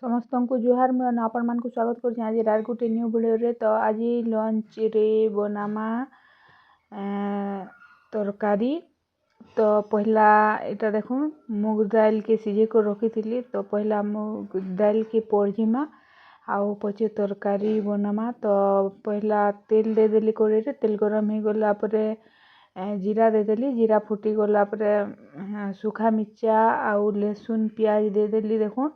समस्त को जुहार मैं आपण मान को स्वागत कर आज रार गोटे न्यू वीडियो रे। तो आज लंच रे बनामा तरकारी। तो पहला इटा देखो मूग दाल के सिझे को रखी थी। तो पहला मूग दाल के पड़जीमा आउ पचे तरकारी बनामा। तो पहला तेल दे देली कड़े रे, तेल गरम हो गला परे जीरा दे देली, जीरा फुटी गला परे सुखा मिर्चा आउ लहसुन प्याज दे देली। देखो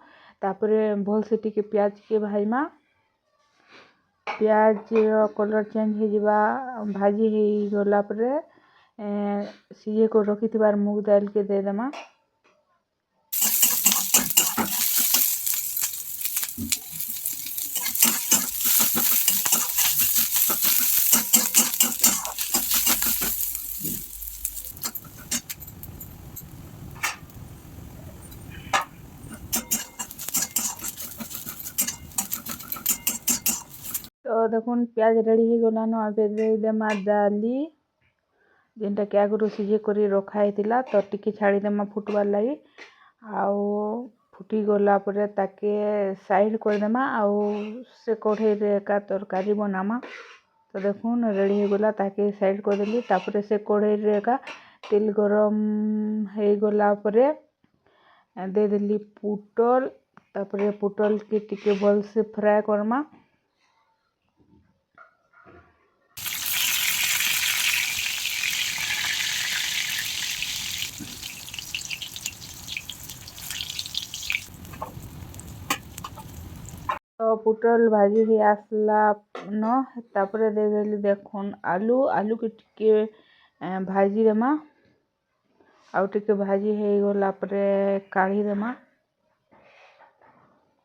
तापरे भल से टिके प्याज के भाजमा, प्याज कलर चेंज हो जावा भाजी हो गला परे सीझे को रखी थी मूग दाल के दे देमा। तो देखो प्याज रेडी हो गलान। अबे दे देमा दाली जेनटा के आगु सीझे करी रखाई थिला। तो टिके छाड़ी देमा फुटबार लगी। आउ फुटी गला परे ताके साइड कर देमा आउ से कढ़ाई रे का तरकारी बनामा। तो देखुन रेडी हो गला ताके साइड कर देली। तापरे से कढ़ाई रे का तेल गरम हो गला परे दे देली पुटल। तापरे पुटल के टिके भल से फ्राई करमा। तो पुटल भाजी ही आसला न तापरे दे देली देखुन आलू। आलू के टिके भाजी देमा आउ टिके भाजी हो गला परे काढ़ी देमा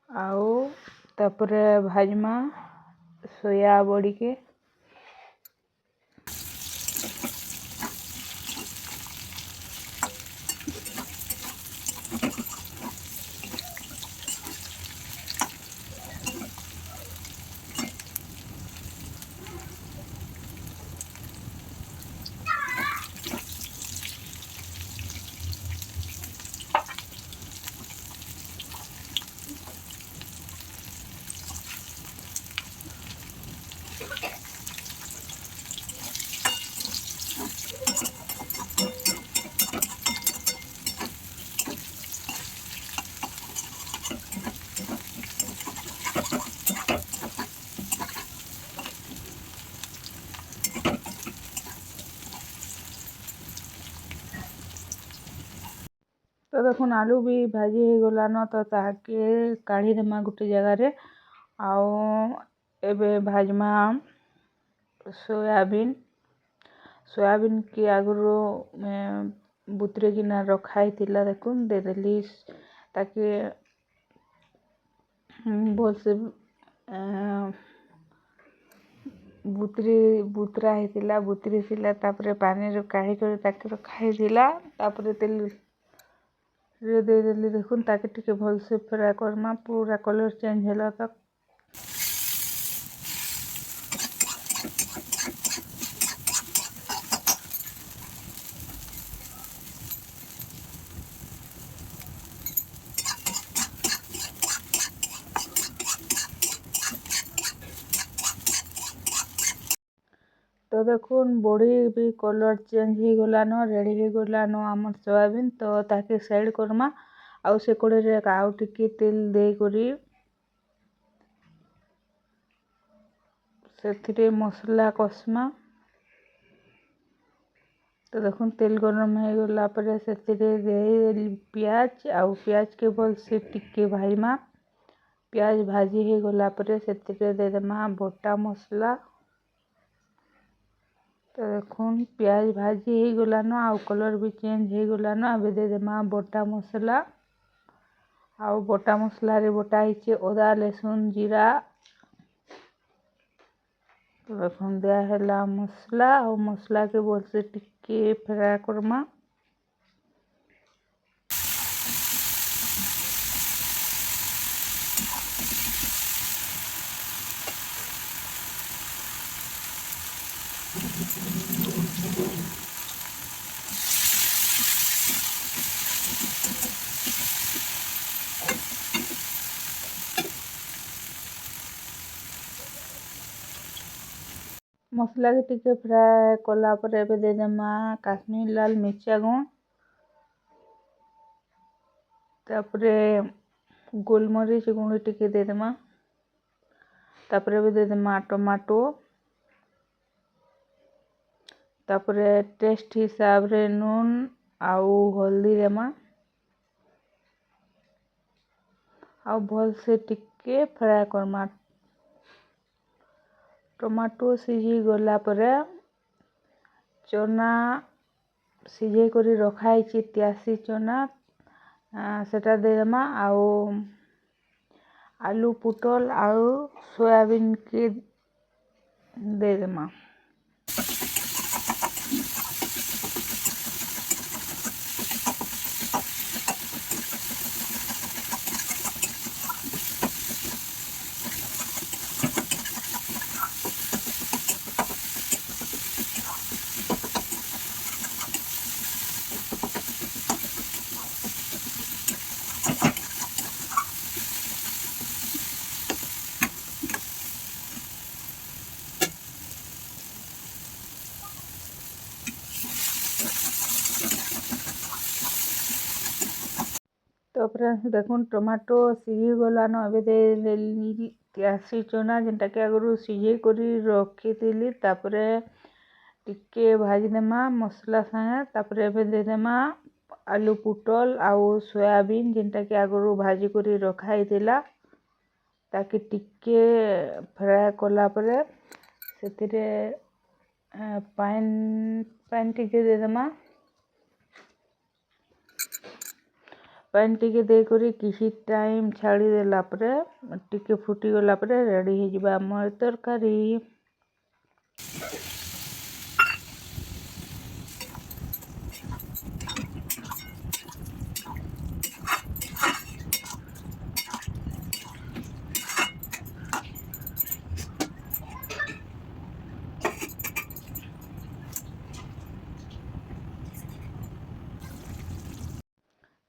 आउ तापरे भाजमा सोया बड़ी के। तो देखो आलू भी भाजी हो गलान। तो ताके काढ़ी देमा गोटे जगह रे। आउ एबे भाजमा सोयाबीन। सोयाबीन के आगुरो बुतरे किना रखाई थिला देखुन दे देली ताकि भल से बुतरा होता बुतरी थिला। तापरे पानी रे काढ़ी कर ताके रखाई थिला। तापरे तेल रे दे देली देखुन ताके टिके भल से फ्राई करमा पूरा कलर चेंज होला तक। तो देखुन बड़ी भी कलर चेंज हो गलान, रेडी हो गलान आम सोयाबीन। तो ताके साइड करमा आउ से कड़े रे आउ टिके तेल दे करी से मसला कस्मा। तो देखुन तेल गरम हो गला परे से दे प्याज आउ प्याज के भल से टिके भाजमा। प्याज भाजी हो गला परे से दे देमा बटा मसला। तो देखुन प्याज भाजी हो गलान आउ कलर भी चेंज हो गलान। अबे दे देमा बटा मसला आउ बटा मसला रे बटा हिचे अदा लहसुन जीरा। तो देखुन दिया है मसला आउ मसला के बोल से टिके फ्राई करमा। मसला के टिके फ्राए कला पर एबे दे देमा काश्मीर लाल मिर्चा गुण तापरे गोलमरीच गुंड टिके दे देमा तापरे एबे दे देमा टमाटो तापरे टेस्ट हिसाब रे नून आउ हल्दी देमा आउ भल से टिके फ्राए करमा टमाटो सिझी गला परे चना सिझे करी रखा है त्यासी चना सेटा दे देमा आउ आलू पुटल आउ सोयाबीन के दे देमा तो फ्रेंड्स देखुन टमाटो सिझी गलान एबे दे त्यासी चना जेनटा के आगु सिझे करी रखी थिली तापरे टिके भाजी देमा मसला संगे तापरे एबे दे देमा आलू पुटल आउ सोयाबीन जेनटा के आगु भाजी करी रखा हिथिला ताकि टिके फ्राए कला परे सेतिरे पानी टिके दे देमा पानी टिके दे करी किसी टाइम छाड़ी देला परे टिके फुटी गला परे रेडी हो जिबा हमर तरकारी।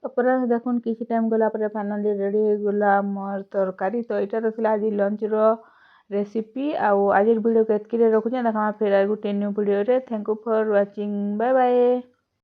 तापर देखुन किसी टाइम गला पर फाइनली रेडी हो गला मोर तरकारी। तो यहाँ रहा आज लंच रेसिपी आज वीडियो को एतकी रखुचे देखा फिर गोटे न्यू वीडियो रे। Thank you for watching bye bye.